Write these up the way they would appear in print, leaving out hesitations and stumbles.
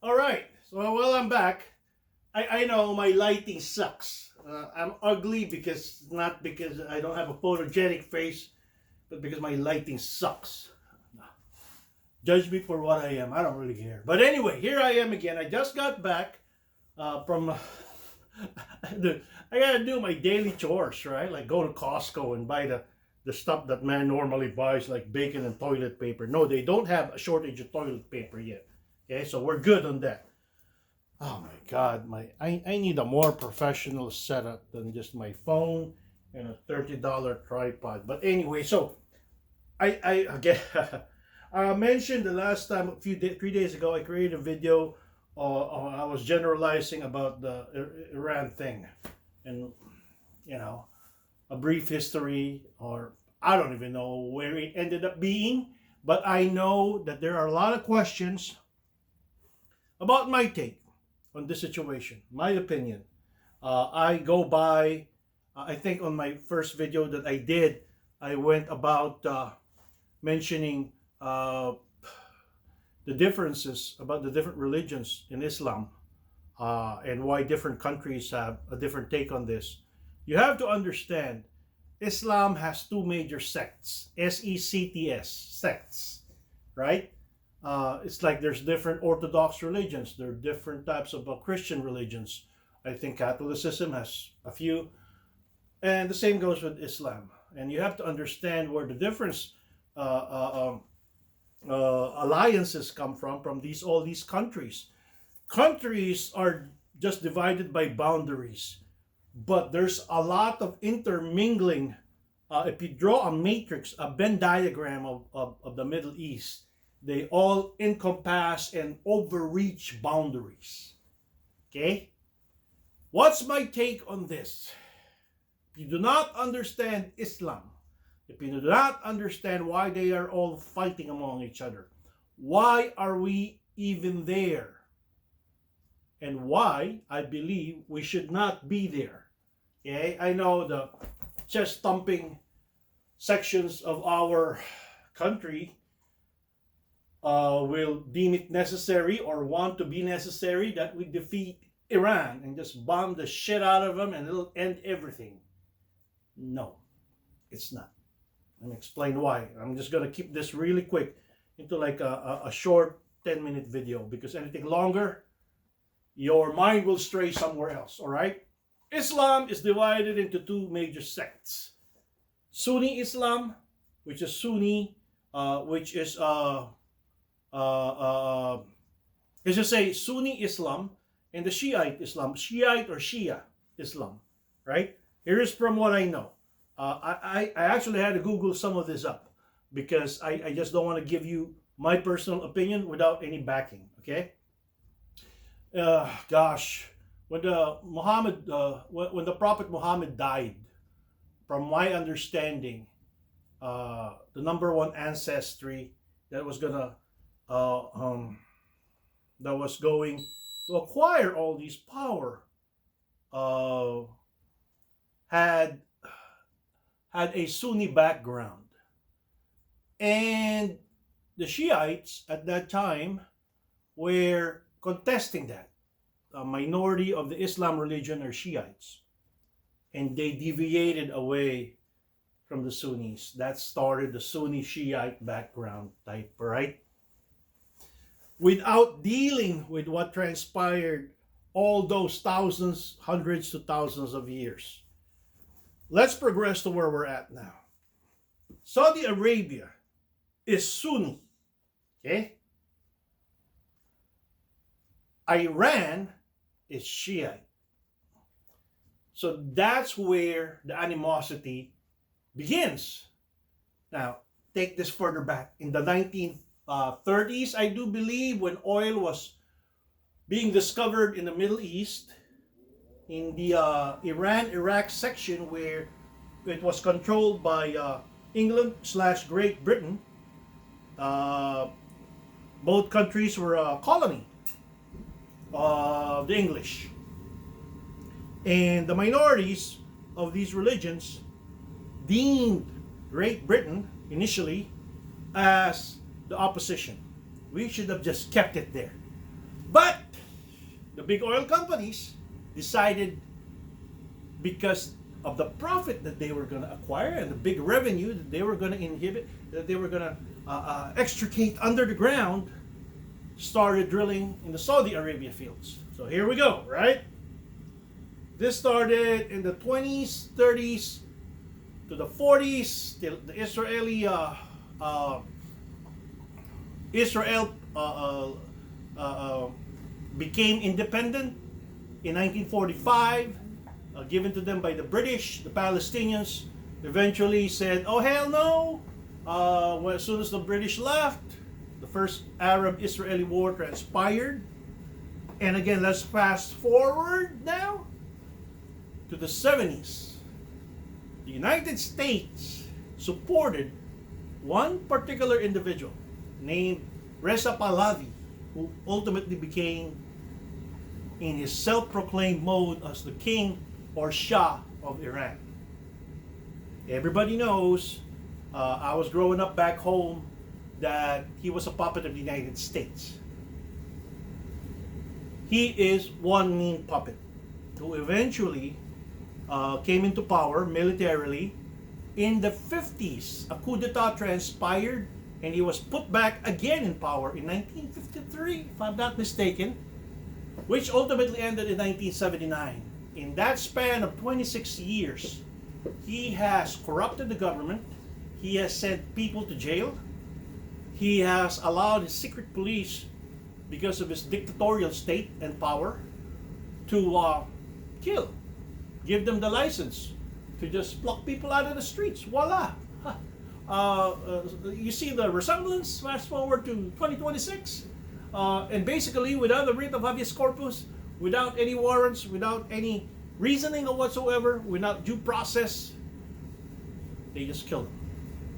All right. So while I'm back, I know my lighting sucks. I'm ugly because not because I don't have a photogenic face, but because my lighting sucks. Judge me for what I am. I don't really care. But anyway, here I am again. I just got back from. I gotta do my daily chores, right? Like go to Costco and buy the stuff that man normally buys, like bacon and toilet paper. No, they don't have a shortage of toilet paper yet. Okay, so we're good on that. Oh my God, I need a more professional setup than just my phone and a $30 tripod. But anyway, so I again I mentioned the last time 3 days ago I created a video. I was generalizing about the Iran thing, and a brief history, or I don't even know where it ended up being, but I know that there are a lot of questions about my take on this situation, my opinion. I go by, I think on my first video that I did, I went about mentioning the differences about the different religions in Islam, and why different countries have a different take on this. You have to understand, Islam has two major sects, sects, sects, right? It's like there's different Orthodox religions, there are different types of Christian religions. I think Catholicism has a few, and the same goes with Islam. And you have to understand where the difference alliances come from all these countries. Countries are just divided by boundaries, but there's a lot of intermingling. If you draw a matrix, a Venn diagram of the Middle East, they all encompass and overreach boundaries. Okay? What's my take on this? If you do not understand Islam, if you do not understand why they are all fighting among each other, why are we even there? And why I believe we should not be there. Okay? I know the chest thumping sections of our country will deem it necessary, or want to be necessary, that we defeat Iran and just bomb the shit out of them and it'll end everything. No, it's not. Let me explain why. I'm just going to keep this really quick into like a short 10-minute video, because anything longer, your mind will stray somewhere else, all right? Islam is divided into two major sects. Sunni Islam, which is Sunni, which is let's just say Sunni Islam, and the Shiite Islam, Shiite or Shia Islam, right? Here is from what I know. I actually had to Google some of this up, because I just don't want to give you my personal opinion without any backing, okay? Gosh, when when the Prophet Muhammad died, from my understanding, the number one ancestry that was going to acquire all these power had a Sunni background, and the Shiites at that time were contesting that. A minority of the Islam religion are Shiites, and they deviated away from the Sunnis. That started the Sunni Shiite background type, right? Without dealing with what transpired all those thousands, hundreds to thousands of years. Let's progress to where we're at now. Saudi Arabia is Sunni, okay? Iran is Shiite. So that's where the animosity begins. Now, take this further back. In the 1930s, I do believe, when oil was being discovered in the Middle East, in the Iran-Iraq section, where it was controlled by England/Great Britain. Both countries were a colony of the English. And the minorities of these religions deemed Great Britain initially as the opposition. We should have just kept it there. But the big oil companies decided, because of the profit that they were going to acquire and the big revenue that they were going to inhibit, that they were going to extricate under the ground, started drilling in the Saudi Arabia fields. So here we go, right? This started in the 20s, 30s to the 40s. The Israel became independent in 1945, given to them by the British. The Palestinians eventually said, "Oh hell no!" As soon as the British left, the first Arab-Israeli war transpired. And again, let's fast forward now to the 70s. The United States supported one particular individual named Reza Pahlavi, who ultimately became, in his self-proclaimed mode, as the king or Shah of Iran. Everybody knows, I was growing up back home, that he was a puppet of the United States. He is one mean puppet who eventually came into power militarily. In the 50s, a coup d'etat transpired, and he was put back again in power in 1953, if I'm not mistaken, which ultimately ended in 1979. In that span of 26 years, he has corrupted the government, he has sent people to jail, he has allowed his secret police, because of his dictatorial state and power, to kill, give them the license to just pluck people out of the streets. Voila! You see the resemblance. Fast forward to 2026, and basically without the writ of habeas corpus, without any warrants, without any reasoning or whatsoever, without due process, they just killed him.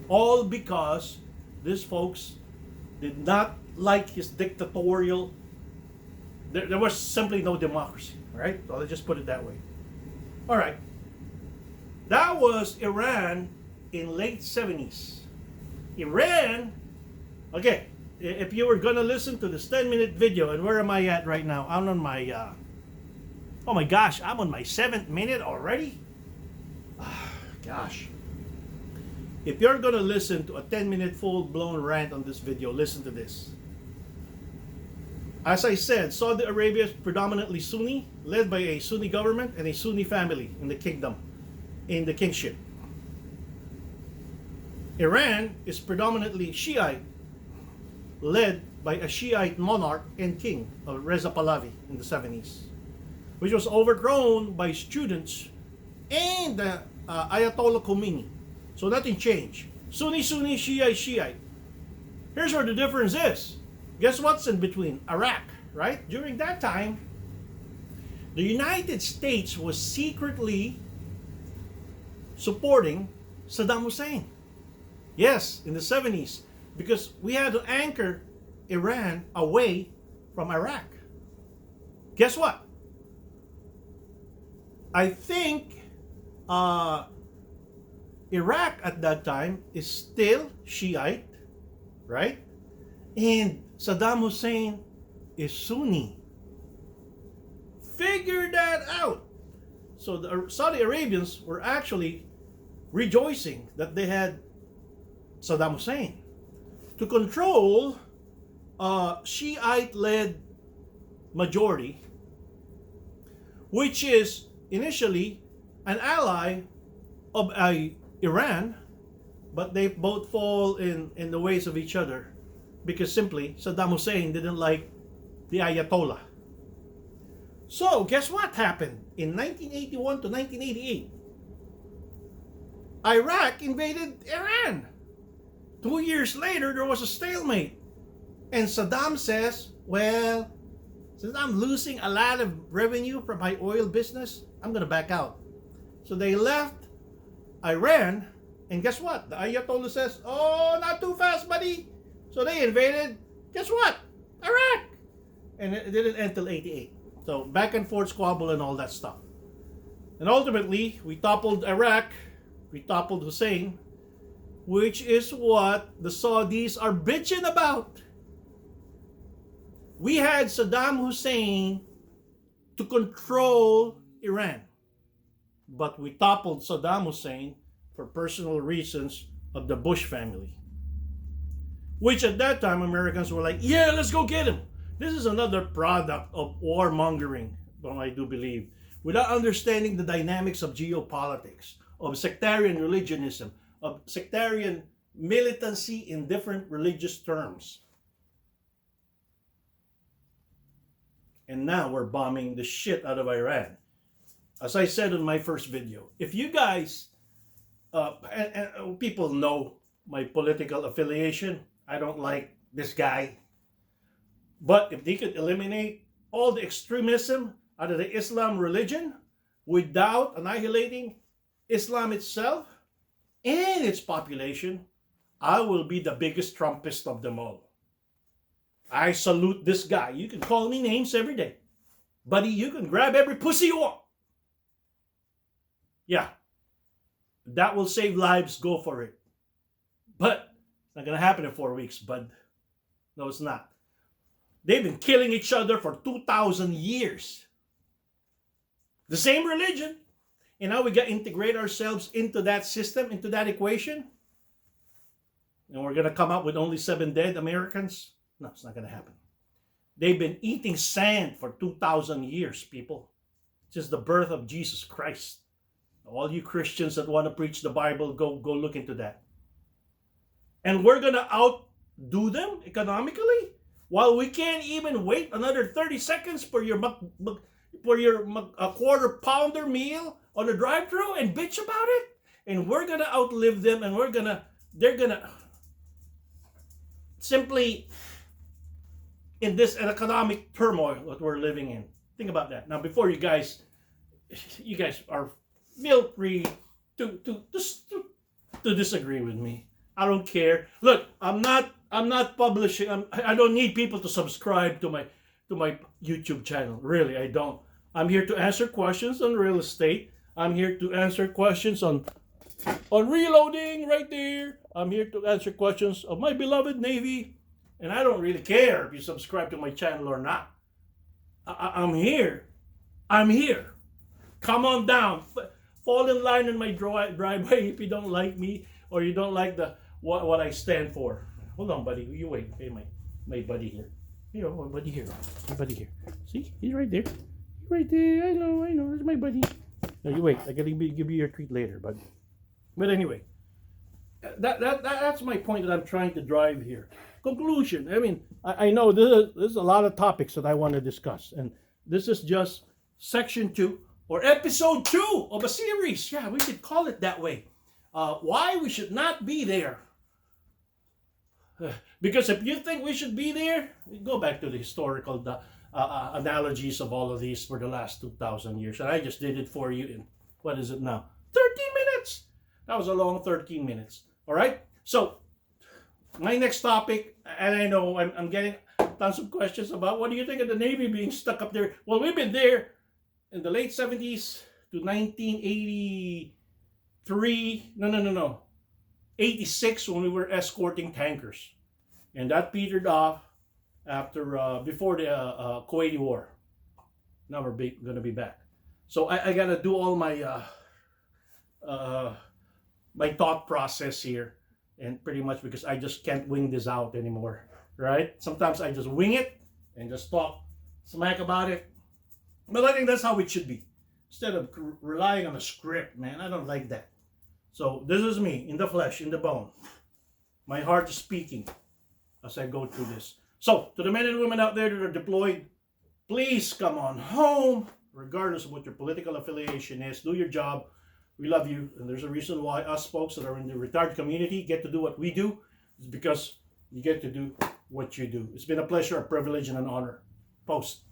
All because these folks did not like his dictatorial. There was simply no democracy, right? So let's just put it that way. All right. That was Iran in late 70s. Iran, okay, if you were gonna listen to this 10-minute video, and where am I at right now? I'm on my, oh my gosh, I'm on my 7th minute already? Gosh. If you're gonna listen to a 10-minute full-blown rant on this video, listen to this. As I said, Saudi Arabia is predominantly Sunni, led by a Sunni government and a Sunni family in the kingdom, in the kingship. Iran is predominantly Shiite, led by a Shiite monarch and king, Reza Pahlavi, in the 70s, which was overthrown by students and Ayatollah Khomeini. So nothing changed. Sunni, Sunni, Shiite, Shiite. Here's where the difference is. Guess what's in between? Iraq, right? During that time, the United States was secretly supporting Saddam Hussein. Yes, in the 70s, because we had to anchor Iran away from Iraq. Guess what? I think Iraq at that time is still Shiite, right? And Saddam Hussein is Sunni. Figure that out. So the Saudi Arabians were actually rejoicing that they had Saddam Hussein to control a Shiite-led majority, which is initially an ally of Iran, but they both fall in the ways of each other, because simply Saddam Hussein didn't like the Ayatollah. So guess what happened in 1981 to 1988? Iraq invaded Iran. 2 years later, there was a stalemate. And Saddam says, well, since I'm losing a lot of revenue from my oil business, I'm going to back out. So they left Iran, and guess what? The Ayatollah says, oh, not too fast, buddy. So they invaded, guess what? Iraq. And it didn't end till 88. So back and forth squabble and all that stuff. And ultimately, we toppled Iraq, we toppled Hussein, which is what the Saudis are bitching about. We had Saddam Hussein to control Iran, but we toppled Saddam Hussein for personal reasons of the Bush family. Which at that time, Americans were like, yeah, let's go get him. This is another product of warmongering, I do believe, without understanding the dynamics of geopolitics, of sectarian religionism, of sectarian militancy in different religious terms. And now we're bombing the shit out of Iran. As I said in my first video, if you guys, and people know my political affiliation, I don't like this guy. But if they could eliminate all the extremism out of the Islam religion without annihilating Islam itself and its population, I will be the biggest Trumpist of them all. I salute this guy. You can call me names every day. Buddy, you can grab every pussy you want. Yeah. That will save lives, go for it. But it's not going to happen in 4 weeks, bud. No, it's not. They've been killing each other for 2,000 years. The same religion. And now we got to integrate ourselves into that system, into that equation. And we're going to come up with only 7 dead Americans. No, it's not going to happen. They've been eating sand for 2,000 years, people. Since the birth of Jesus Christ. All you Christians that want to preach the Bible, go look into that. And we're going to outdo them economically? While we can't even wait another 30 seconds for your quarter pounder meal on the drive-thru and bitch about it? And we're going to outlive them, and they're going to simply, in this economic turmoil that we're living in. Think about that. Now, before you guys are feel free to disagree with me. I don't care. Look, I'm not publishing. I don't need people to subscribe to my YouTube channel. Really, I don't. I'm here to answer questions on real estate. I'm here to answer questions on reloading right there. I'm here to answer questions of my beloved Navy. And I don't really care if you subscribe to my channel or not. I'm here. I'm here. Come on down. Fall in line in my driveway if you don't like me or you don't like what I stand for. Hold on, buddy. You wait. Hey, my buddy here. Here, my buddy here. My buddy here. See? He's right there. He's right there. I know. There's my buddy. No, you wait. I gotta give you your treat later, bud. But anyway, that's my point that I'm trying to drive here. Conclusion. I mean, I know there's a lot of topics that I want to discuss, and this is just section 2 or episode 2 of a series. Yeah, we could call it that way. Why we should not be there. Because if you think we should be there, go back to the historical analogies of all of these for the last 2,000 years. And I just did it for you in, what is it now? 13 minutes. That was a long 13 minutes. All right? So, my next topic, and I know I'm getting tons of questions about what do you think of the Navy being stuck up there? Well, we've been there in the late 70s to 1983. No. 86 when we were escorting tankers. And that petered off before the Kuwaiti War. Now we're going to be back. So I got to do all my my thought process here. And pretty much because I just can't wing this out anymore. Right? Sometimes I just wing it and just talk smack about it. But I think that's how it should be. Instead of relying on a script, man. I don't like that. So this is me, in the flesh, in the bone. My heart is speaking as I go through this. So, to the men and women out there that are deployed, please come on home, regardless of what your political affiliation is. Do your job. We love you. And there's a reason why us folks that are in the retired community get to do what we do. It's because you get to do what you do. It's been a pleasure, a privilege, and an honor. Post.